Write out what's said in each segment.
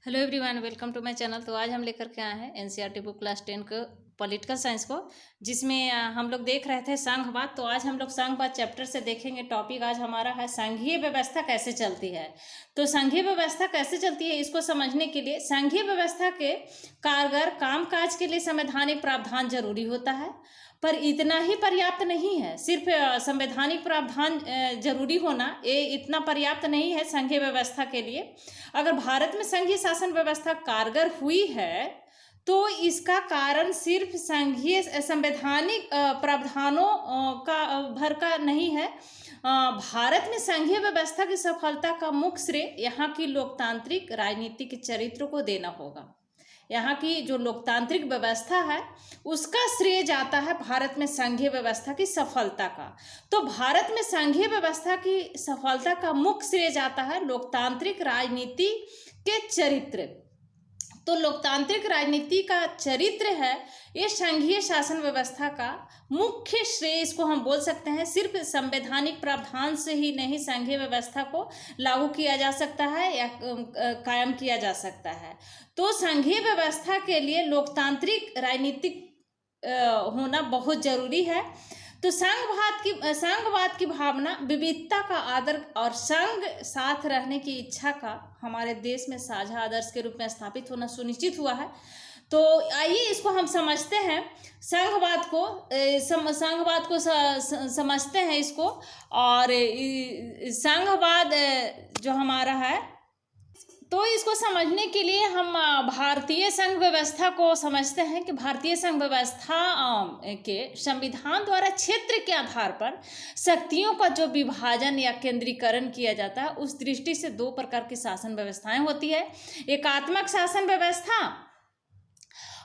Hello everyone, welcome to my channel. तो आज हम लेकर के आए हैं एनसीईआरटी बुक क्लास 10 को पॉलिटिकल साइंस को, जिसमें हम लोग देख रहे थे संघवाद। तो आज हम लोग संघवाद चैप्टर से देखेंगे। टॉपिक आज हमारा है संघीय व्यवस्था कैसे चलती है। तो संघीय व्यवस्था कैसे चलती है इसको समझने के लिए संघीय व्यवस्था के कारगर कामकाज के लिए संवैधानिक प्रावधान जरूरी होता है, पर इतना ही पर्याप्त नहीं है। सिर्फ संवैधानिक प्रावधान जरूरी होना ये इतना पर्याप्त नहीं है संघीय व्यवस्था के लिए। अगर भारत में संघीय शासन व्यवस्था कारगर हुई है तो इसका कारण सिर्फ संघीय संवैधानिक प्रावधानों का भर का नहीं है। भारत में संघीय व्यवस्था की सफलता का मुख्य श्रेय यहाँ की लोकतांत्रिक राजनीतिक चरित्र को देना होगा। यहाँ की जो लोकतांत्रिक व्यवस्था है उसका श्रेय जाता है भारत में संघीय व्यवस्था की सफलता का। तो भारत में संघीय व्यवस्था की सफलता का मुख्य श्रेय जाता है लोकतांत्रिक राजनीति के चरित्र। तो लोकतांत्रिक राजनीति का चरित्र है ये संघीय शासन व्यवस्था का मुख्य श्रेय, इसको हम बोल सकते हैं। सिर्फ संवैधानिक प्रावधान से ही नहीं संघीय व्यवस्था को लागू किया जा सकता है या कायम किया जा सकता है। तो संघीय व्यवस्था के लिए लोकतांत्रिक राजनीतिक होना बहुत जरूरी है। तो संघवाद की भावना, विविधता का आदर और संघ साथ रहने की इच्छा का हमारे देश में साझा आदर्श के रूप में स्थापित होना सुनिश्चित हुआ है। तो आइए इसको हम समझते हैं। संघवाद को समझते हैं इसको। और संघवाद जो हमारा है तो इसको समझने के लिए हम भारतीय संघ व्यवस्था को समझते हैं कि भारतीय संघ व्यवस्था के संविधान द्वारा क्षेत्र के आधार पर शक्तियों का जो विभाजन या केंद्रीकरण किया जाता है, उस दृष्टि से दो प्रकार की शासन व्यवस्थाएं होती है। एकात्मक शासन व्यवस्था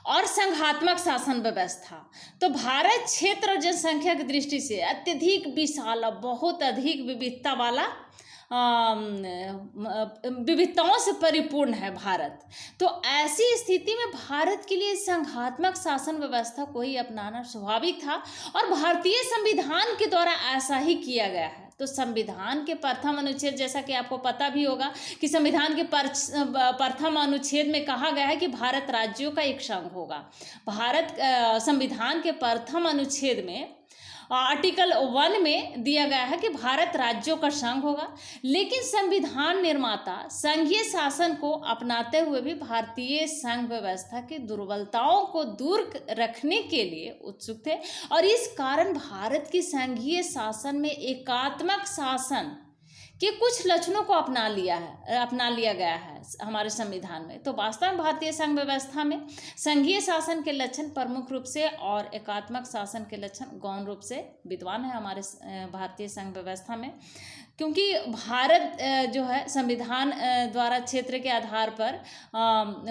और संघात्मक शासन व्यवस्था। तो भारत क्षेत्र और जनसंख्या की दृष्टि से अत्यधिक विशाल, बहुत अधिक विविधता वाला, विविधताओं से परिपूर्ण है भारत। तो ऐसी स्थिति में भारत के लिए संघात्मक शासन व्यवस्था को ही अपनाना स्वाभाविक था और भारतीय संविधान के द्वारा ऐसा ही किया गया है। तो संविधान के प्रथम अनुच्छेद, जैसा कि आपको पता भी होगा कि संविधान के प्रथम अनुच्छेद में कहा गया है कि भारत राज्यों का एक संघ होगा। संविधान के प्रथम अनुच्छेद में आर्टिकल 1 में दिया गया है कि भारत राज्यों का संघ होगा। लेकिन संविधान निर्माता संघीय शासन को अपनाते हुए भी भारतीय संघ व्यवस्था की दुर्बलताओं को दूर रखने के लिए उत्सुक थे और इस कारण भारत की संघीय शासन में एकात्मक शासन के कुछ लक्षणों को अपना लिया गया है हमारे संविधान में। तो वास्तव में भारतीय संघ व्यवस्था में संघीय शासन के लक्षण प्रमुख रूप से और एकात्मक शासन के लक्षण गौण रूप से विद्यमान है हमारे भारतीय संघ व्यवस्था में। क्योंकि भारत जो है संविधान द्वारा क्षेत्र के आधार पर,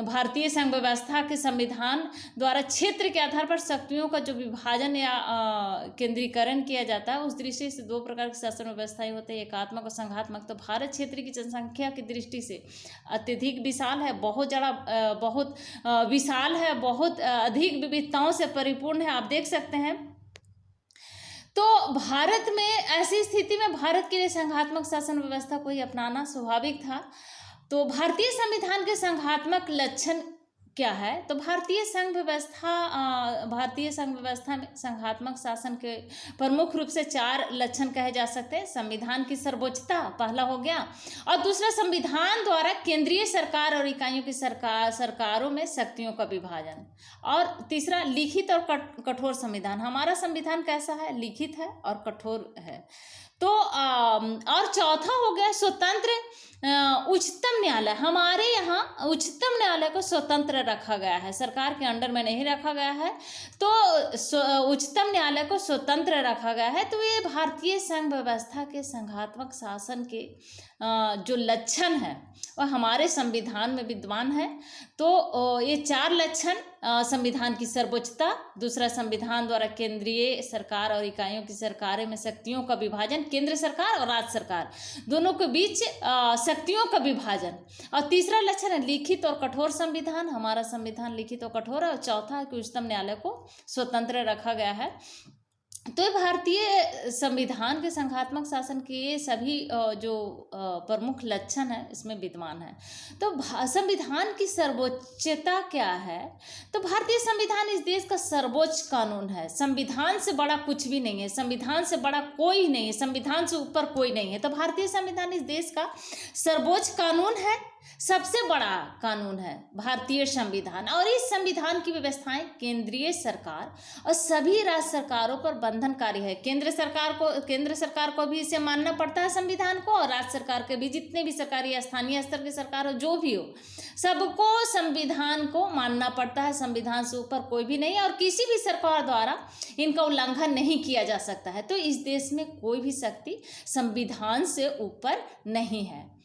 भारतीय संघ व्यवस्था के संविधान द्वारा क्षेत्र के आधार पर शक्तियों का जो विभाजन या केंद्रीकरण किया जाता है, उस दृष्टि से दो प्रकार की शासन व्यवस्थाएं होती है, एकात्मक और संघात्मक। तो भारत क्षेत्र की जनसंख्या की दृष्टि से अत्यधिक विशाल है, बहुत विशाल है, बहुत अधिक विविधताओं से परिपूर्ण है, आप देख सकते हैं। तो भारत में ऐसी स्थिति में भारत के लिए संघात्मक शासन व्यवस्था को ही अपनाना स्वाभाविक था। तो भारतीय संविधान के संघात्मक लक्षण क्या है? तो भारतीय संघ व्यवस्था में संघात्मक शासन के प्रमुख रूप से 4 लक्षण कहे जा सकते हैं। संविधान की सर्वोच्चता पहला हो गया, और दूसरा संविधान द्वारा केंद्रीय सरकार और इकाइयों की सरकारों में शक्तियों का विभाजन, और तीसरा लिखित और कठोर संविधान। हमारा संविधान कैसा है? लिखित है और कठोर है। तो और चौथा हो गया स्वतंत्र उच्चतम न्यायालय। हमारे यहाँ उच्चतम न्यायालय को स्वतंत्र रखा गया है, सरकार के अंडर में नहीं रखा गया है। तो उच्चतम न्यायालय को स्वतंत्र रखा गया है। तो ये भारतीय संघ व्यवस्था के संघात्मक शासन के जो लक्षण है वह हमारे संविधान में विद्यमान है। तो ये 4 लक्षण, संविधान की सर्वोच्चता, दूसरा संविधान द्वारा केंद्रीय सरकार और इकाइयों की सरकारें में शक्तियों का विभाजन, केंद्र सरकार और राज्य सरकार दोनों के बीच शक्तियों का विभाजन, और तीसरा लक्षण है लिखित और कठोर संविधान। हमारा संविधान लिखित और कठोर है। और चौथा है कि उच्चतम न्यायालय को स्वतंत्र रखा गया है। तो ये भारतीय संविधान के संघात्मक शासन के ये सभी जो प्रमुख लक्षण है इसमें विद्यमान है। तो संविधान की सर्वोच्चता क्या है? तो भारतीय संविधान इस देश का सर्वोच्च कानून है। संविधान से बड़ा कुछ भी नहीं है, संविधान से बड़ा कोई नहीं है, संविधान से ऊपर कोई नहीं है। तो भारतीय संविधान इस देश का सर्वोच्च कानून है, सबसे बड़ा कानून है भारतीय संविधान। और इस संविधान की व्यवस्थाएं केंद्रीय सरकार और सभी राज्य सरकारों पर बंधनकारी है। केंद्र सरकार को भी इसे मानना पड़ता है संविधान को, और राज्य सरकार के भी, जितने भी सरकारी स्थानीय स्तर की सरकार हो, जो भी हो, सबको संविधान को मानना पड़ता है। संविधान से ऊपर कोई भी नहीं है और किसी भी सरकार द्वारा इनका उल्लंघन नहीं किया जा सकता है। तो इस देश में कोई भी शक्ति संविधान से ऊपर नहीं है।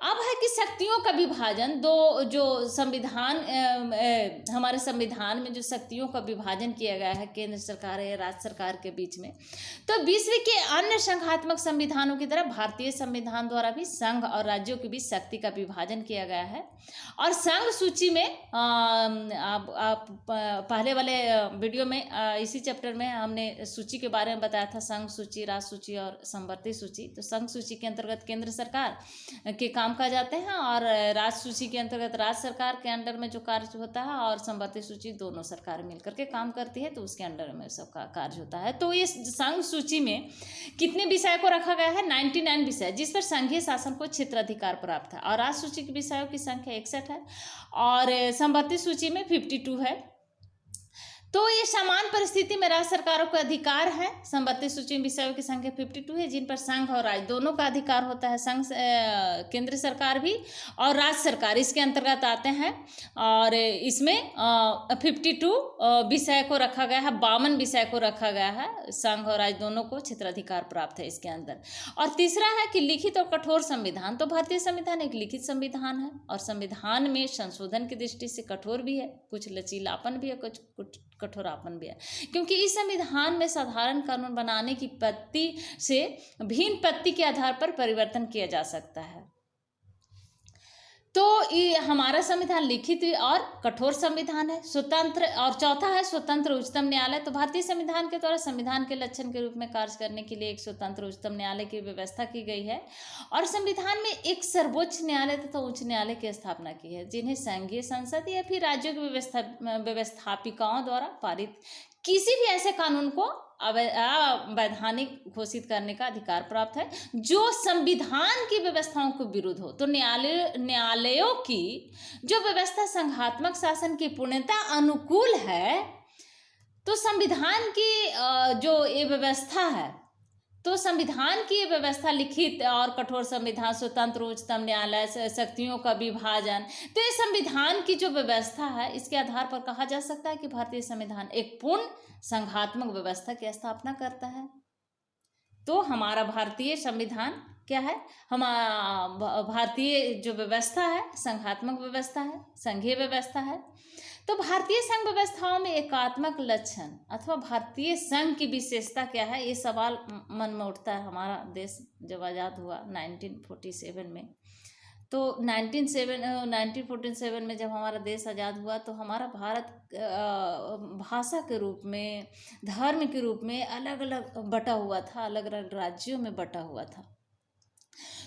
अब है कि शक्तियों का विभाजन, दो जो संविधान हमारे संविधान में जो शक्तियों का विभाजन किया गया है केंद्र सरकार या राज्य सरकार के बीच में, तो विश्व के अन्य संघात्मक संविधानों की तरह भारतीय संविधान द्वारा भी संघ और राज्यों के बीच शक्ति का विभाजन किया गया है। और संघ सूची में आप पहले वाले वीडियो में इसी चैप्टर में हमने सूची के बारे में बताया था, संघ सूची, राज्य सूची और समवर्ती सूची। तो संघ सूची के अंतर्गत केंद्र सरकार के काम काज आते हैं, और राज्य सूची के अंतर्गत राज्य सरकार के अंडर में जो कार्य होता है, और समवर्ती सूची दोनों सरकार मिलकर के काम करती है, तो उसके अंडर में सबका कार्य होता है। तो इस संघ सूची में कितने विषय को रखा गया है? 99 विषय, जिस पर संघीय शासन को क्षेत्राधिकार प्राप्त है। और राज्य सूची के विषयों की संख्या 61 है, और समवर्ती सूची में 52 है। तो ये समान परिस्थिति में राज्य सरकारों का अधिकार है। समवर्ती सूची में विषयों की संख्या 52 है, जिन पर संघ और राज्य दोनों का अधिकार होता है। संघ केंद्र सरकार भी और राज्य सरकार इसके अंतर्गत आते हैं। और इसमें 52 विषय को रखा गया है, 52 विषय को रखा गया है। संघ और राज्य दोनों को क्षेत्राधिकार प्राप्त है इसके अंदर। और तीसरा है कि लिखित और कठोर संविधान। तो भारतीय संविधान एक लिखित संविधान है, और संविधान में संशोधन की दृष्टि से कठोर भी है, कुछ लचीलापन भी है, कुछ कठोरापन भी है। क्योंकि इस संविधान में साधारण कानून बनाने की पत्ती से भिन्न पत्ती के आधार पर परिवर्तन किया जा सकता है। तो ये हमारा संविधान लिखित और कठोर संविधान है, स्वतंत्र। और चौथा है स्वतंत्र उच्चतम न्यायालय। तो भारतीय संविधान के द्वारा संविधान के लक्षण के रूप में कार्य करने के लिए एक स्वतंत्र उच्चतम न्यायालय की व्यवस्था की गई है। और संविधान में एक सर्वोच्च न्यायालय तथा उच्च न्यायालय की स्थापना की है, जिन्हें संघीय संसद या फिर राज्यों की व्यवस्थापिकाओं द्वारा पारित किसी भी ऐसे कानून को अवैधानिक घोषित करने का अधिकार प्राप्त है जो संविधान की व्यवस्थाओं के विरुद्ध हो। तो न्यायालयों की जो व्यवस्था संघात्मक शासन की पूर्णता अनुकूल है, तो संविधान की जो ये व्यवस्था है, तो संविधान की व्यवस्था लिखित और कठोर संविधान, स्वतंत्र उच्चतम न्यायालय, शक्तियों का विभाजन, तो ये संविधान की जो व्यवस्था है, इसके आधार पर कहा जा सकता है कि भारतीय संविधान एक पूर्ण संघात्मक व्यवस्था की स्थापना करता है। तो हमारा भारतीय संविधान क्या है? भारतीय जो व्यवस्था है संघात्मक व्यवस्था है, संघीय व्यवस्था है। तो भारतीय संघ व्यवस्थाओं में एकात्मक लक्षण अथवा भारतीय संघ की विशेषता क्या है, ये सवाल मन में उठता है। हमारा देश जब आज़ाद हुआ 1947 में, तो 1947 में जब हमारा देश आज़ाद हुआ, तो हमारा भारत भाषा के रूप में, धर्म के रूप में अलग अलग बटा हुआ था, अलग अलग राज्यों में बटा हुआ था।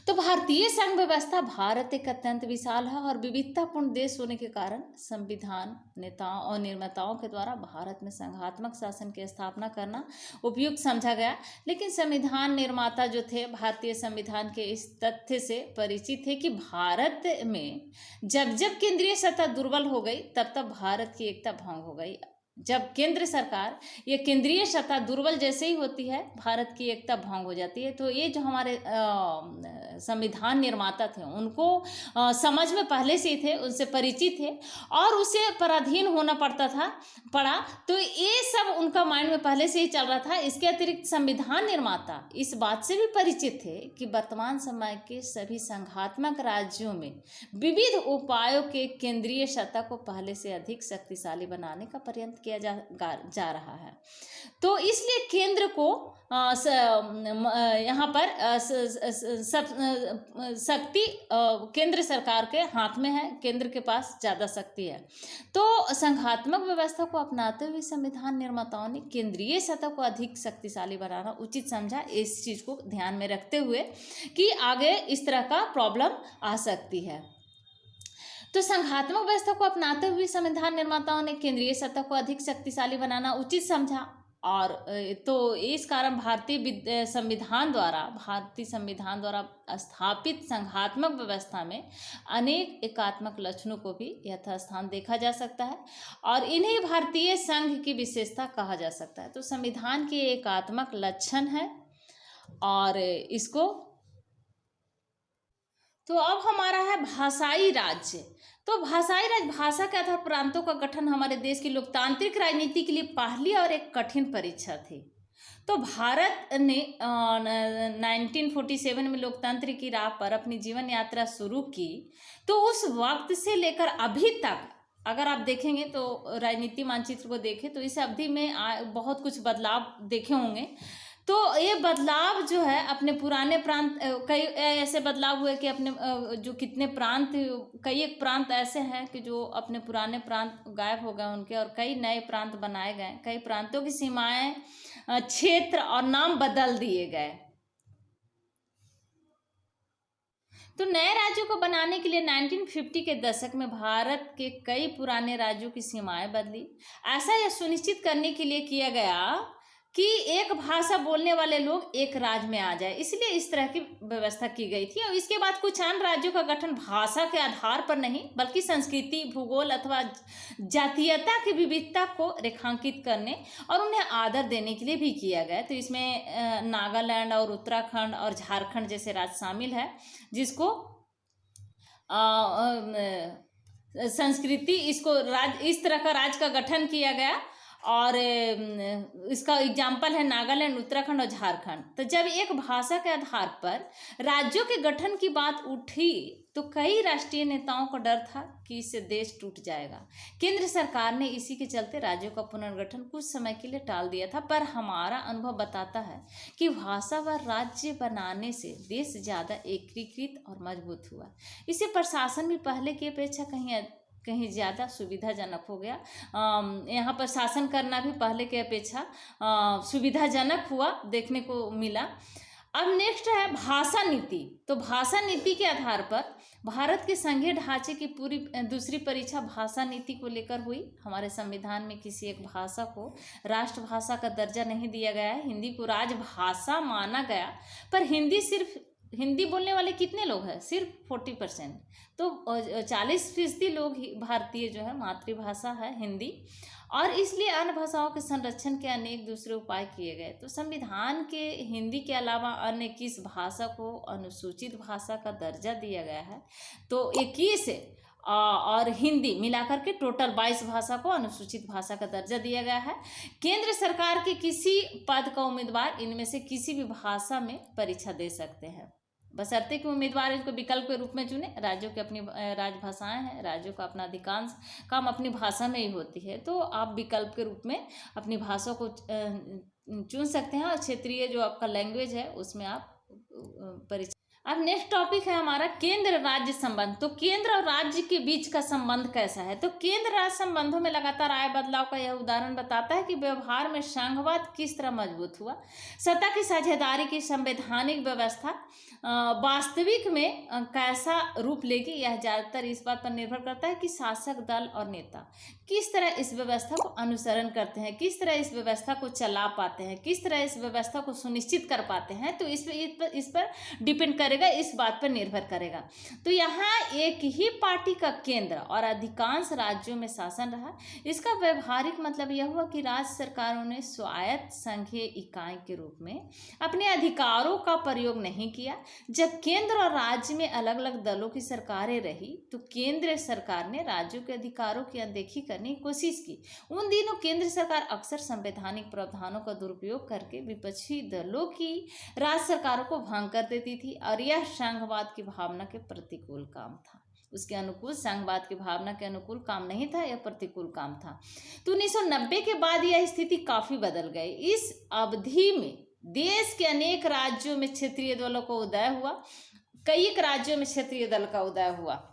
तो भारतीय संघ व्यवस्था, भारत एक अत्यंत विशाल है और विविधतापूर्ण देश होने के कारण संविधान नेताओं और निर्माताओं के द्वारा भारत में संघात्मक शासन की स्थापना करना उपयुक्त समझा गया। लेकिन संविधान निर्माता जो थे भारतीय संविधान के इस तथ्य से परिचित थे कि भारत में जब जब केंद्रीय सत्ता दुर्बल हो गई, तब तब भारत की एकता भंग हो गई। जब केंद्र सरकार या केंद्रीय सत्ता दुर्बल जैसे ही होती है, भारत की एकता भंग हो जाती है। तो ये जो हमारे संविधान निर्माता थे, उनको समझ में पहले से ही थे, उनसे परिचित थे और उसे पराधीन होना पड़ा। तो ये सब उनका माइंड में पहले से ही चल रहा था। इसके अतिरिक्त संविधान निर्माता इस बात से भी परिचित थे कि वर्तमान समय के सभी संघात्मक राज्यों में विविध उपायों के केंद्रीय सत्ता को पहले से अधिक शक्तिशाली बनाने का प्रयत्न किया जा रहा है। तो इसलिए केंद्र को यहाँ पर शक्ति केंद्र सरकार के हाथ में है, केंद्र के पास ज़्यादा शक्ति है। तो संघात्मक व्यवस्था को अपनाते हुए संविधान निर्माताओं ने केंद्रीय सत्ता को अधिक शक्तिशाली बनाना उचित समझा, इस चीज़ को ध्यान में रखते हुए कि आगे इस तरह का प्रॉब्लम आ सकती है। तो संघात्मक व्यवस्था को अपनाते हुए संविधान निर्माताओं ने केंद्रीय सत्ता को अधिक शक्तिशाली बनाना उचित समझा, और तो इस कारण भारतीय संविधान द्वारा स्थापित संघात्मक व्यवस्था में अनेक एकात्मक लक्षणों को भी यथास्थान देखा जा सकता है, और इन्हें भारतीय संघ की विशेषता कहा जा सकता है। तो संविधान के एकात्मक लक्षण है, और इसको तो अब हमारा है भाषाई राज्य। तो भाषाई राज्य, भाषा के आधार प्रांतों का गठन हमारे देश की लोकतांत्रिक राजनीति के लिए पहली और एक कठिन परीक्षा थी। तो भारत ने 1947 में लोकतंत्र की राह पर अपनी जीवन यात्रा शुरू की। तो उस वक्त से लेकर अभी तक अगर आप देखेंगे तो राजनीति मानचित्र को देखें तो इस अवधि में बहुत कुछ बदलाव देखे होंगे। तो ये बदलाव जो है अपने पुराने प्रांत, कई ऐसे बदलाव हुए कि अपने जो कितने प्रांत, कई एक प्रांत ऐसे हैं कि जो अपने पुराने प्रांत गायब हो गए उनके, और कई नए प्रांत बनाए गए, कई प्रांतों की सीमाएं, क्षेत्र और नाम बदल दिए गए। तो नए राज्यों को बनाने के लिए 1950 के दशक में भारत के कई पुराने राज्यों की सीमाएं बदली। ऐसा यह सुनिश्चित करने के लिए किया गया कि एक भाषा बोलने वाले लोग एक राज्य में आ जाए, इसलिए इस तरह की व्यवस्था की गई थी। और इसके बाद कुछ अन्य राज्यों का गठन भाषा के आधार पर नहीं बल्कि संस्कृति, भूगोल अथवा जातीयता की विविधता को रेखांकित करने और उन्हें आदर देने के लिए भी किया गया। तो इसमें नागालैंड और उत्तराखंड और झारखंड जैसे राज्य शामिल है, जिसको संस्कृति, इसको राज्य, इस तरह का राज्य का गठन किया गया। और इसका एग्जाम्पल है नागालैंड, उत्तराखंड और झारखंड। तो जब एक भाषा के आधार पर राज्यों के गठन की बात उठी तो कई राष्ट्रीय नेताओं को डर था कि इससे देश टूट जाएगा। केंद्र सरकार ने इसी के चलते राज्यों का पुनर्गठन कुछ समय के लिए टाल दिया था। पर हमारा अनुभव बताता है कि भाषावार राज्य बनाने से देश ज़्यादा एकीकृत और मजबूत हुआ। इससे प्रशासन भी पहले की अपेक्षा कहीं ज़्यादा सुविधाजनक हो गया। यहाँ पर शासन करना भी पहले के अपेक्षा सुविधाजनक हुआ, देखने को मिला। अब नेक्स्ट है भाषा नीति। तो भाषा नीति के आधार पर भारत के संघीय ढांचे की पूरी दूसरी परीक्षा भाषा नीति को लेकर हुई। हमारे संविधान में किसी एक भाषा को राष्ट्रभाषा का दर्जा नहीं दिया गया है। हिंदी को राजभाषा माना गया, पर हिंदी बोलने वाले कितने लोग हैं? सिर्फ 40%। तो 40% लोग ही भारतीय जो है मातृभाषा है हिंदी, और इसलिए अन्य भाषाओं के संरक्षण के अनेक दूसरे उपाय किए गए। तो संविधान के हिंदी के अलावा अन्य 21 भाषा को अनुसूचित भाषा का दर्जा दिया गया है। तो 21 और हिंदी मिलाकर के टोटल 22 भाषा को अनुसूचित भाषा का दर्जा दिया गया है। केंद्र सरकार के किसी पद का उम्मीदवार इनमें से किसी भी भाषा में परीक्षा दे सकते हैं, बशर्ते कि उम्मीदवार इसको विकल्प के रूप में चुने। राज्यों की अपनी राजभाषाएं हैं, राज्यों का अपना अधिकांश काम अपनी भाषा में ही होती है, तो आप विकल्प के रूप में अपनी भाषा को चुन सकते हैं, और क्षेत्रीय जो आपका लैंग्वेज है उसमें आप परीक्षा। अब नेक्स्ट टॉपिक है हमारा केंद्र राज्य संबंध। तो केंद्र और राज्य के बीच का संबंध कैसा है? तो केंद्र राज्य संबंधों में लगातार आए बदलाव का यह उदाहरण बताता है कि व्यवहार में संघवाद किस तरह मजबूत हुआ। सत्ता की साझेदारी की संवैधानिक व्यवस्था वास्तविक में कैसा रूप लेगी, यह ज़्यादातर इस बात पर निर्भर करता है कि शासक दल और नेता किस तरह इस व्यवस्था को अनुसरण करते हैं, किस तरह इस व्यवस्था को चला पाते हैं, किस तरह इस व्यवस्था को सुनिश्चित कर पाते हैं। तो इस पर डिपेंड करेगा, इस बात पर निर्भर करेगा। तो यहाँ एक ही पार्टी का केंद्र और अधिकांश राज्यों में शासन रहा। इसका व्यवहारिक मतलब यह हुआ कि राज्य सरकारों ने स्वायत्त संघीय इकाई के रूप में अपने अधिकारों का प्रयोग नहीं किया। जब केंद्र और राज्य में अलग अलग दलों की सरकारें रही तो केंद्र सरकार ने राज्यों के अधिकारों की अनदेखी करने की कोशिश की। उन दिनों केंद्र सरकार अक्सर संवैधानिक प्रावधानों का दुरुपयोग करके विपक्षी दलों की राज्य सरकारों को भंग कर देती थी, और यह संघवाद की भावना के प्रतिकूल काम था। उसके अनुकूल, संघवाद की भावना के अनुकूल काम नहीं था, यह प्रतिकूल काम था। तो 1990 के बाद यह स्थिति काफी बदल गई। इस अवधि में देश के अनेक राज्यों में क्षेत्रीय दलों का उदय हुआ, कई राज्यों में क्षेत्रीय दल का उदय हुआ।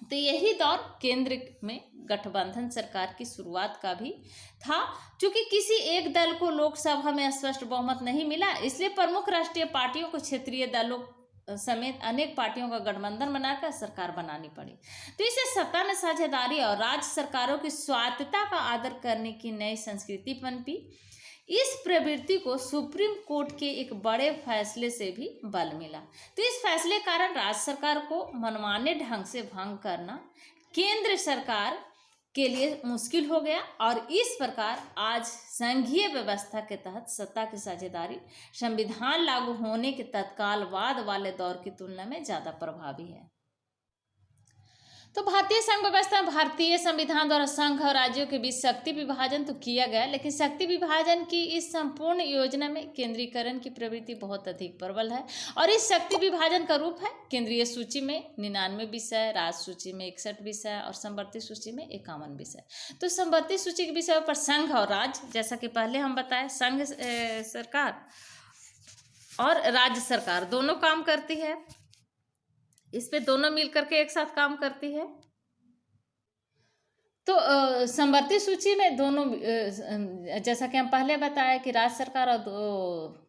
तो यही दौर केंद्र में गठबंधन सरकार की शुरुआत का भी था। क्योंकि किसी एक दल को लोकसभा में स्पष्ट बहुमत नहीं मिला, इसलिए प्रमुख राष्ट्रीय पार्टियों को क्षेत्रीय दलों समेत अनेक पार्टियों का गठबंधन बनाकर सरकार बनानी पड़ी। तो इसे सत्ता में साझेदारी और राज्य सरकारों की स्वायत्तता का आदर करने की नई संस्कृति पनपी। इस प्रवृत्ति को सुप्रीम कोर्ट के एक बड़े फैसले से भी बल मिला। तो इस फैसले के कारण राज्य सरकार को मनमाने ढंग से भंग करना केंद्र सरकार के लिए मुश्किल हो गया, और इस प्रकार आज संघीय व्यवस्था के तहत सत्ता की साझेदारी संविधान लागू होने के तत्काल बाद वाले दौर की तुलना में ज्यादा प्रभावी है। तो भारतीय संघ व्यवस्था में भारतीय संविधान द्वारा संघ और राज्यों के बीच शक्ति विभाजन तो किया गया, लेकिन शक्ति विभाजन की इस संपूर्ण योजना में केंद्रीकरण की प्रवृत्ति बहुत अधिक प्रबल है। और इस शक्ति विभाजन का रूप है केंद्रीय सूची में 99 विषय, राज्य सूची में 61 विषय और समवर्ती सूची में 51 विषय। तो समवर्ती सूची के विषयों पर संघ और राज्य, जैसा कि पहले हम बताए, संघ सरकार और राज्य सरकार दोनों काम करती है, इस पे दोनों मिलकर के एक साथ काम करती है। तो समवर्ती सूची में दोनों, जैसा कि हम पहले बताया कि राज्य सरकार और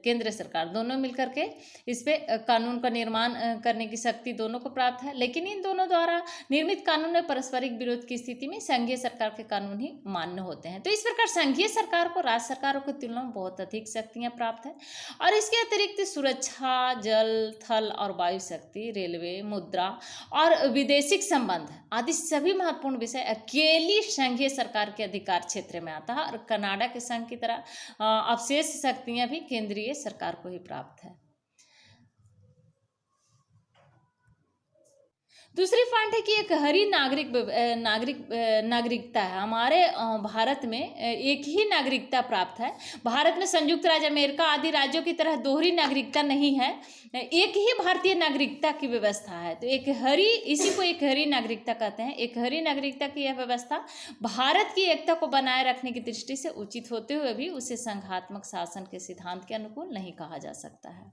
केंद्र सरकार दोनों मिलकर के इस पे कानून का निर्माण करने की शक्ति दोनों को प्राप्त है। लेकिन इन दोनों द्वारा निर्मित कानून में पारस्परिक विरोध की स्थिति में संघीय सरकार के कानून ही मान्य होते हैं। तो इस प्रकार संघीय सरकार को राज्य सरकारों की तुलना में बहुत अधिक शक्तियां प्राप्त है। और इसके अतिरिक्त सुरक्षा, जल, थल और वायु शक्ति, रेलवे, मुद्रा और विदेशिक संबंध आदि सभी महत्वपूर्ण विषय अकेली संघीय सरकार के अधिकार क्षेत्र में आता है। और कनाडा के संघ की तरह अवशेष शक्तियां भी केंद्रीय सरकार को ही प्राप्त है। दूसरी पॉइंट है कि एक हरी नागरिकता है। हमारे भारत में एक ही नागरिकता प्राप्त है। भारत में संयुक्त राज्य अमेरिका आदि राज्यों की तरह दोहरी नागरिकता नहीं है, एक ही भारतीय नागरिकता की व्यवस्था है। तो इसी को एक हरी नागरिकता कहते हैं। एक हरी नागरिकता की यह व्यवस्था भारत की एकता को बनाए रखने की दृष्टि से उचित होते हुए भी उसे संघात्मक शासन के सिद्धांत के अनुकूल नहीं कहा जा सकता है।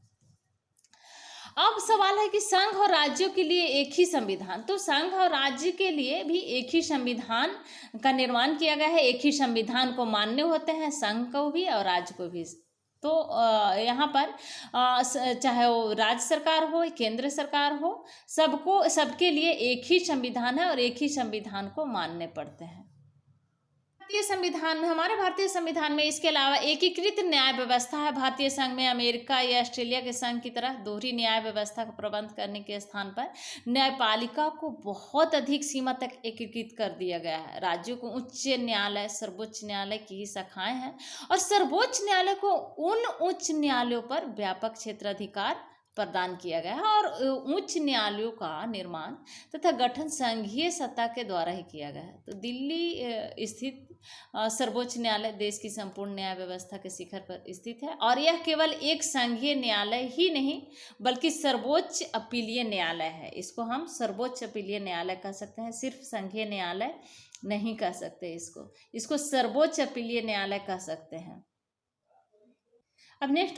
अब सवाल है कि संघ और राज्यों के लिए एक ही संविधान, तो संघ और राज्य के लिए भी एक ही संविधान का निर्माण किया गया है, एक ही संविधान को मान्य होते हैं, संघ को भी और राज्य को भी। तो यहाँ पर चाहे वो राज्य सरकार हो, केंद्र सरकार हो, सबके लिए एक ही संविधान है और एक ही संविधान को मानने पड़ते हैं। हमारे भारतीय संविधान में इसके अलावा एकीकृत न्याय व्यवस्था है। भारतीय संघ में अमेरिका या ऑस्ट्रेलिया के संघ की तरह दोहरी न्याय व्यवस्था का प्रबंध करने के स्थान पर न्यायपालिका को बहुत अधिक सीमा तक एकीकृत कर दिया गया है। राज्यों को उच्च न्यायालय, सर्वोच्च न्यायालय की ही शाखाएं हैं और सर्वोच्च न्यायालय को उन उच्च न्यायालयों पर व्यापक क्षेत्राधिकार प्रदान किया गया है। और उच्च न्यायालयों का निर्माण तथा गठन संघीय सत्ता के द्वारा ही किया गया है। तो दिल्ली स्थित सर्वोच्च न्यायालय देश की संपूर्ण न्याय व्यवस्था के शिखर पर स्थित है। और यह केवल एक संघीय न्यायालय ही नहीं बल्कि सर्वोच्च अपीलीय न्यायालय है। इसको हम सर्वोच्च अपीलीय न्यायालय कह सकते हैं, सिर्फ संघीय न्यायालय नहीं कह सकते इसको सर्वोच्च अपीलीय न्यायालय कह सकते हैं। अब नेक्स्ट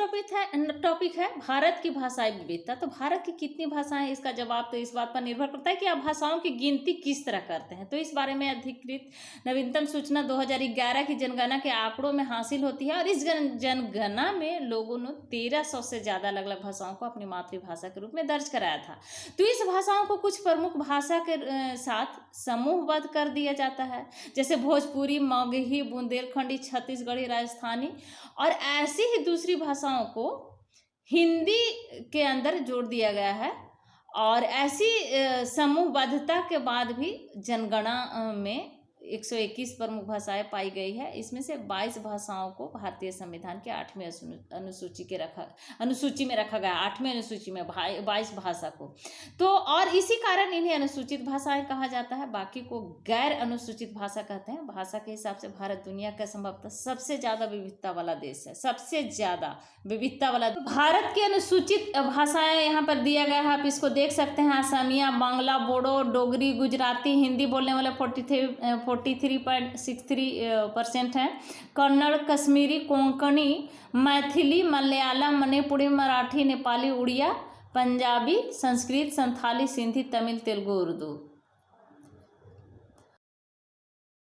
टॉपिक है भारत की भाषाई विविधता। तो भारत की कितनी भाषाएं हैं, इसका जवाब तो इस बात पर निर्भर करता है कि आप भाषाओं की गिनती किस तरह करते हैं। तो इस बारे में अधिकृत नवीनतम सूचना 2011 की जनगणना के आंकड़ों में हासिल होती है। और इस जनगणना में लोगों ने 1300 से ज़्यादा अलग अलग भाषाओं को अपनी मातृभाषा के रूप में दर्ज कराया था। तो इस भाषाओं को कुछ प्रमुख भाषा के साथ समूहबद्ध कर दिया जाता है, जैसे भोजपुरी, मगही, बुंदेलखंडी, छत्तीसगढ़ी, राजस्थानी। और ऐसी ही दूसरी भाषाओं को हिंदी के अंदर जोड़ दिया गया है। और ऐसी समूहबद्धता के बाद भी जनगणना में 121 प्रमुख भाषाएं पाई गई है। इसमें से 22 भाषाओं को भारतीय संविधान के 8वीं अनुसूची में रखा गया, 8वीं अनुसूची में 22 भाषा को। तो और इसी कारण इन्हें अनुसूचित भाषाएं कहा जाता है, बाकी को गैर अनुसूचित भाषा कहते हैं। भाषा के हिसाब से भारत दुनिया का संभवतः सबसे ज्यादा विविधता वाला देश है, सबसे ज्यादा विविधता वाला। भारत की अनुसूचित भाषाएं यहाँ पर दिया गया है, आप इसको देख सकते हैं। असमिया, बांग्ला, बोडो, डोगरी, गुजराती, हिंदी बोलने वाले 43.63% हैं। कन्नड़, कश्मीरी, कोंकणी, मैथिली, मलयालम, मणिपुरी, मराठी, नेपाली, उड़िया, पंजाबी, संस्कृत, संथाली, सिंधी, तमिल, तेलुगु, उर्दू।